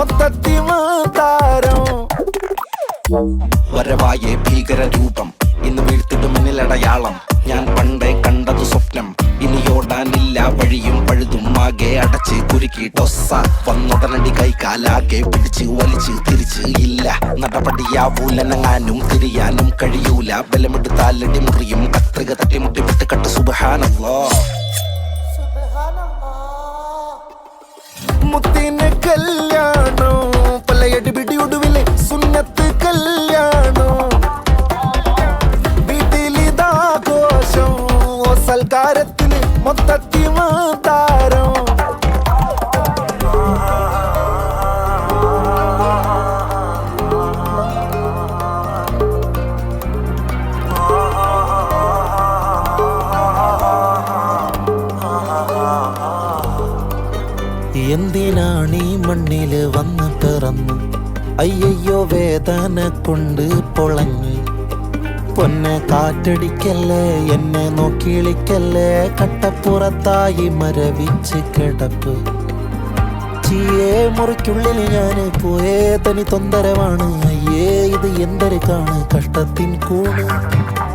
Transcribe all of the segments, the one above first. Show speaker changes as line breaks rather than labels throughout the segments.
മൊത്തത്തിമാതാരം വരവായ ഭീകരരൂപം ഇന്ന് വീഴ്ത്തിട്ട് മുന്നിലടയാളം ഞാൻ പണ്ടേ കണ്ടതു സ്വപ്നം ഇനിയോടാനില്ല വഴിയും പഴുതും ആകെ അടച്ച് കുരുക്കി ടൊസ്സ വന്നുടനടി കൈകാലാകെ പിടിച്ച് വലിച്ച് തിരിച്ച് ഇല്ല നടപടിയാവൂലനങ്ങാനും തിരിയാനും കഴിയൂല ബലമെടുത്താലടി മുറിയും കത്രിക തട്ടിമുട്ടി വിട്ട് കട്ട് സുബ്ഹാനല്ലാഹ് മുത്തിന് കല്യാണോ പലയടി പിടിയൊടുവിലെ സുന്നത്ത് കല്യാണോ വീട്ടിലിതാഘോഷം സൽക്കാരത്തിന് മൊത്തത്തിമാതാരം എന്തിനാണീ മണ്ണില് വന്ന് പിറന്നു അയ്യോ വേദന കൊണ്ട് പൊളഞ്ഞ് പൊന്നെ കാറ്റടിക്കല്ലേ എന്നെ നോക്കിളിക്കല്ലേ കട്ടപ്പുറത്തായി മരവിച്ച് കിടപ്പ് ചീയേ മുറിക്കുള്ളിൽ ഞാന് പോയേ തനി തൊന്തരവാണ് അയ്യേ ഇത് എന്തൊരു കാണ് കഷ്ടത്തിൻ കൂണ്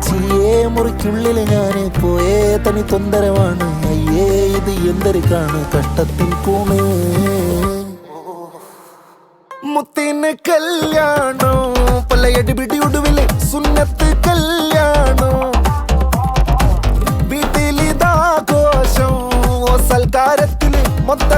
ചീയേ മുറിക്കുള്ളിൽ ഞാന് പോയേ തനി തൊന്തരവാണ് അയ്യേ ഇത് എന്തൊരു കാണ് കഷ്ടത്തിൻ കൂണ് മുത്തിന് കല്യാണോ പലയടി പിടിയൊടുവിലെ സുന്നത്ത് കല്യാണോ വീട്ടിലിതാഘോഷം സൽക്കാരത്തിന് മൊത്ത